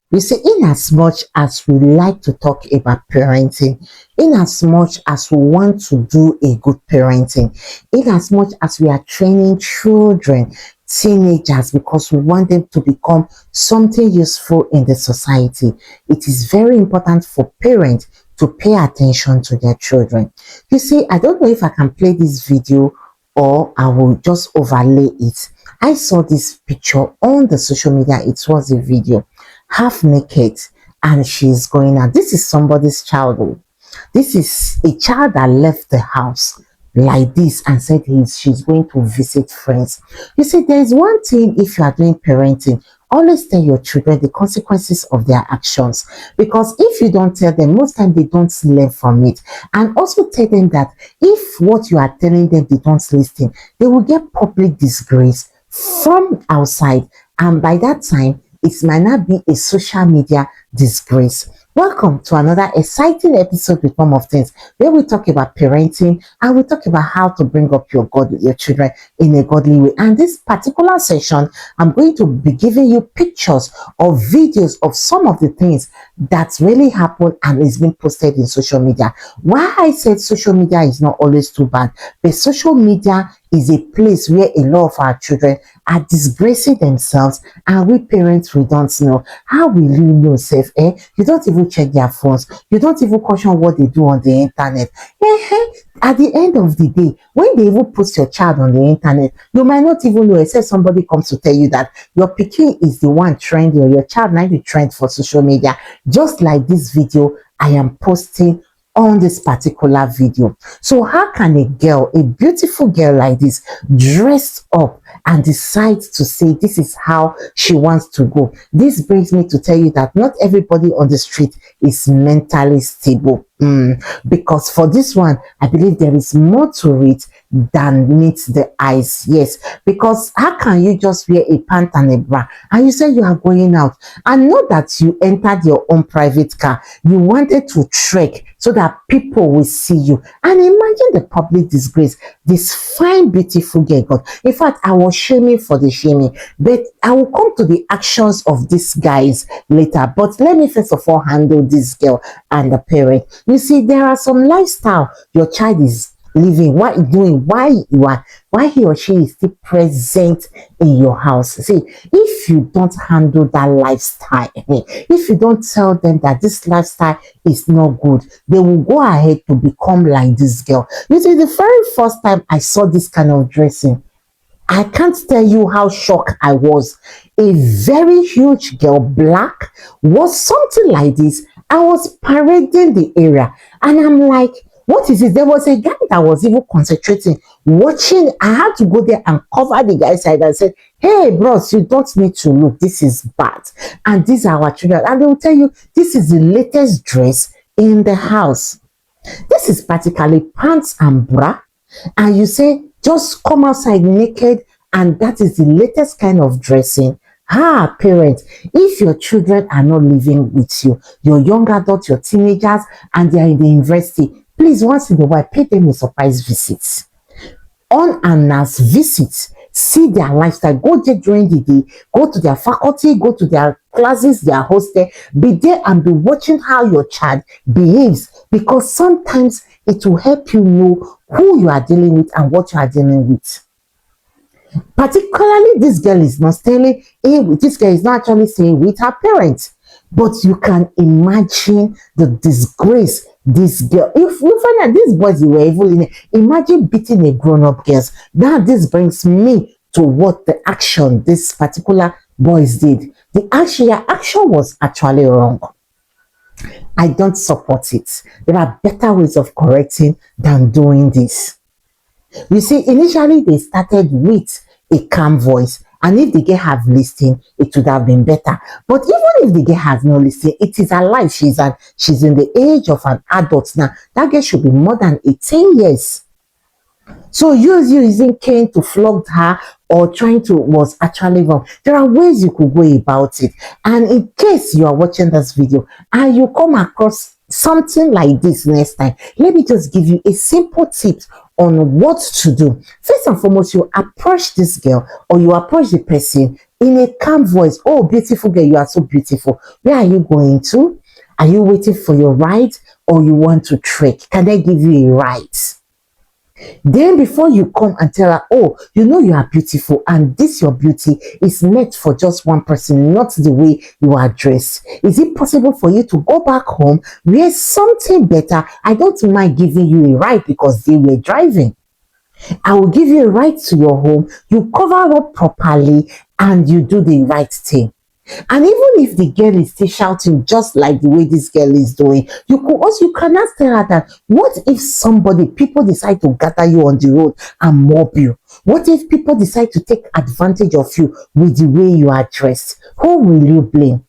You see, in as much as we like to talk about parenting, in as much as we want to do a good parenting, in as much as we are training children, teenagers, because we want them to become something useful in the society, it is very important for parents to pay attention to their children. You see, I don't know if I can play this video or I will just overlay it. I saw this picture on the social media. It was a video, half naked, and she's going out. This is somebody's child. This is a child that left the house like this and said she's going to visit friends. You see, there's one thing if you are doing parenting, always tell your children the consequences of their actions, because if you don't tell them, most time they don't learn from it. And also tell them that if what you are telling them they don't listen, they will get public disgrace from outside, and by that time it might not be a social media disgrace. Welcome to another exciting episode with Mom of Things, where we talk about parenting and we talk about how to bring up your children in a godly way. And this particular session, I'm going to be giving you pictures or videos of some of the things that really happen and is being posted in social media. Why I said social media is not always too bad, but social media is a place where a lot of our children are disgracing themselves, and we parents, we don't know. How will you know, safe? You don't even check their phones. You don't even caution what they do on the internet. At the end of the day, when they even post your child on the internet, you might not even know, except somebody comes to tell you that your pikin is the one trending, or your child might be trend for social media. Just like this video I am posting on this particular video. So how can a girl, a beautiful girl like this, dress up and decide to say this is how she wants to go? This brings me to tell you that not everybody on the street is mentally stable. Because for this one, I believe there is more to it than meets the eyes. Yes, because how can you just wear a pant and a bra and you say you are going out, and not that you entered your own private car, you wanted to trek so that people will see you, and imagine the public disgrace this fine beautiful girl got. In fact, I was shaming for the shaming, but I will come to the actions of these guys later. But let me first of all handle this girl and the parent. You see, there are some lifestyle your child is living, what doing, why he or she is still present in your house. See, if you don't handle that lifestyle, if you don't tell them that this lifestyle is not good, they will go ahead to become like this girl. You see, the very first time I saw this kind of dressing, I can't tell you how shocked I was. A very huge girl, black, was something like this. I was parading the area, and I'm like, what is it? There was a guy that was even concentrating, watching. I had to go there and cover the guy's side and say, hey, bros, you don't need to look. This is bad. And these are our children. And they will tell you, this is the latest dress in the house. This is practically pants and bra. And you say, just come outside naked, and that is the latest kind of dressing. Parents, if your children are not living with you, your young adults, your teenagers, and they are in the university, please, once in a while, pay them a surprise visit. Unannounced visits. See their lifestyle. Go there during the day. Go to their faculty. Go to their classes, their hostel. Be there and be watching how your child behaves, because sometimes it will help you know who you are dealing with and what you are dealing with. Particularly, this girl is not staying. This girl is not actually staying with her parents. But you can imagine the disgrace this girl. If you find that these boys were evil in it, imagine beating a grown-up girl. Now this brings me to what the action this particular boys did. The action was actually wrong. I don't support it. There are better ways of correcting than doing this. You see, initially they started with a calm voice, and if the girl have listened, it would have been better. But even if the girl has not listened, it is her life. She's in the age of an adult now. That girl should be more than 18 years. So you using cane to flog her or trying to was actually wrong. There are ways you could go about it. And in case you are watching this video and you come across something like this next time, let me just give you a simple tip on what to do. First and foremost, you approach this girl or you approach the person in a calm voice. Oh, beautiful girl, you are so beautiful. Where are you going to? Are you waiting for your ride or you want to trek? Can I give you a ride? Then before you come and tell her, oh, you know you are beautiful and this your beauty is meant for just one person, not the way you are dressed. Is it possible for you to go back home, wear something better? I don't mind giving you a ride because they were driving. I will give you a ride to your home. You cover up properly and you do the right thing. And even if the girl is still shouting just like the way this girl is doing, you cannot tell her that what if people decide to gather you on the road and mob you? What if people decide to take advantage of you with the way you are dressed? Who will you blame?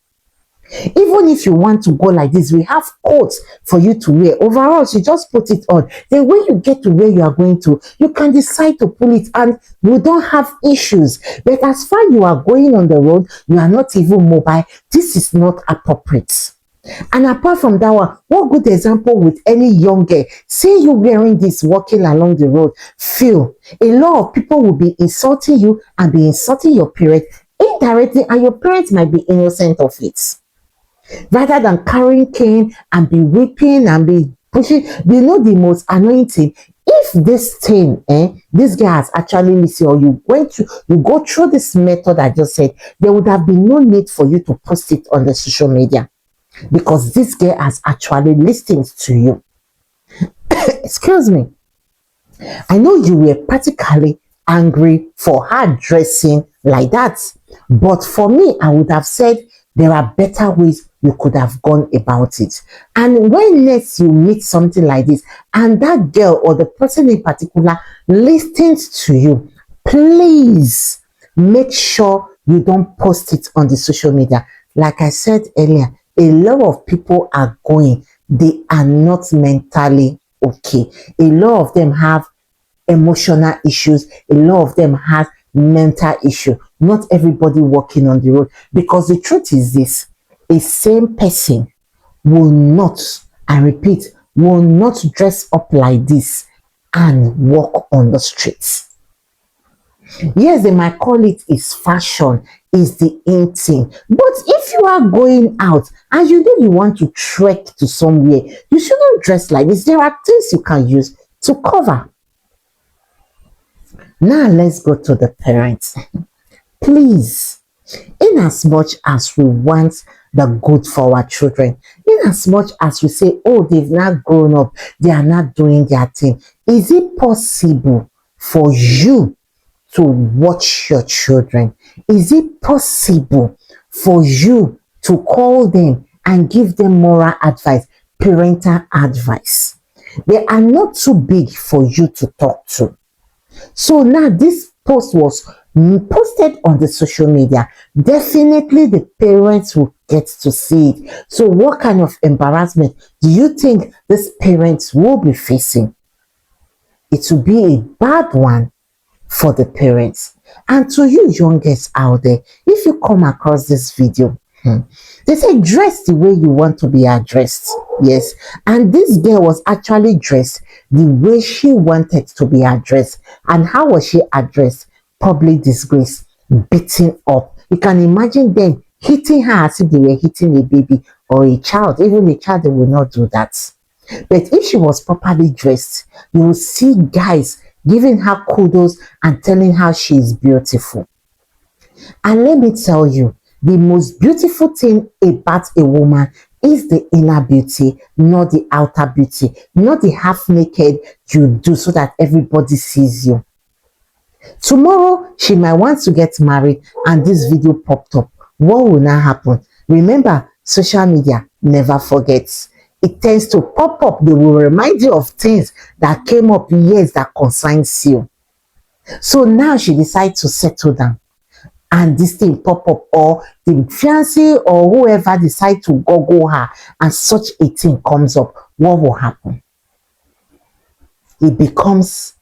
Even if you want to go like this, we have coats for you to wear. Overall, you just put it on. Then when you get to where you are going to, you can decide to pull it and we don't have issues. But as far you are going on the road, you are not even mobile. This is not appropriate. And apart from that one, what good example with any young girl? See you wearing this, walking along the road. Feel a lot of people will be insulting you and be insulting your parents indirectly, and your parents might be innocent of it. Rather than carrying cane and be whipping and be pushing, you know the most annoying thing, if this thing, this guy has actually listened, or you go through this method I just said, there would have been no need for you to post it on the social media because this guy has actually listened to you. Excuse me. I know you were practically angry for her dressing like that, but for me, I would have said there are better ways you could have gone about it. And when next you meet something like this and that girl or the person in particular listens to you, please make sure you don't post it on the social media. Like I said earlier, a lot of people are going, they are not mentally okay. A lot of them have emotional issues. A lot of them have mental issue. Not everybody walking on the road, because the truth is this: a same person will not, I repeat, will not dress up like this and walk on the streets. Yes, they might call it is fashion, is the in thing. But if you are going out and you know you want to trek to somewhere, you shouldn't dress like this. There are things you can use to cover. Now let's go to the parents. Please, in as much as we want the good for our children, in as much as we say, oh, they've not grown up, they are not doing their thing, is it possible for you to watch your children? Is it possible for you to call them and give them moral advice, parental advice? They are not too big for you to talk to. So now this post was posted on the social media. Definitely the parents will get to see it. So what kind of embarrassment do you think these parents will be facing? It will be a bad one for the parents. And to you youngest out there, if you come across this video, they say dress the way you want to be addressed. Yes, and this girl was actually dressed the way she wanted to be addressed. And how was she addressed? Public disgrace, beaten up. You can imagine them hitting her as if they were hitting a baby or a child. Even a child, they will not do that. But if she was properly dressed, you will see guys giving her kudos and telling her she is beautiful. And let me tell you, the most beautiful thing about a woman is the inner beauty, not the outer beauty, not the half naked you do so that everybody sees you. Tomorrow, she might want to get married and this video popped up. What will now happen? Remember, social media never forgets. It tends to pop up. They will remind you of things that came up years that concerns you. So now she decides to settle down. And this thing pop up, or the fiancé or whoever decide to go her, and such a thing comes up, what will happen? It becomes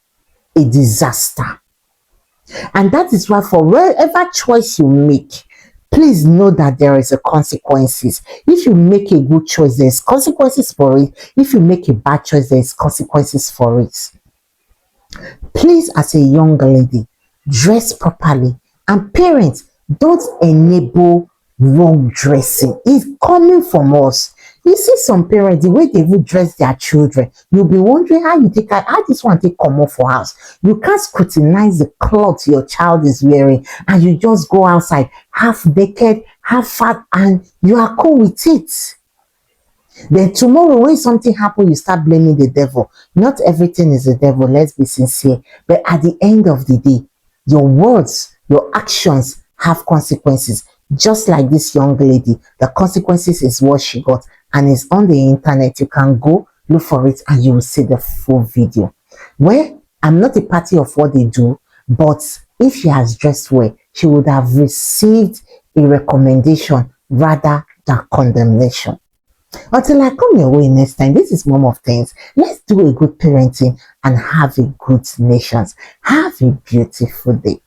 a disaster. And that is why for whatever choice you make, please know that there is a consequences. If you make a good choice, there's consequences for it. If you make a bad choice, there's consequences for it. Please, as a young lady, dress properly. And parents, Don't enable wrong dressing. It's coming from us. You see some parents, the way they would dress their children, you'll be wondering how you take how this one take come off for house. You can't scrutinize the clothes your child is wearing, and you just go outside half naked, half fat, and you are cool with it. Then tomorrow, when something happens, you start blaming the devil. Not everything is the devil, let's be sincere. But at the end of the day, your words, your actions have consequences. Just like this young lady, the consequences is what she got, and it's on the internet. You can go look for it and you will see the full video. Well, I'm not a party of what they do, but if she has dressed well, she would have received a recommendation rather than condemnation. Until I come your way next time, this is Mom of Things. Let's do a good parenting and have a good nations. Have a beautiful day.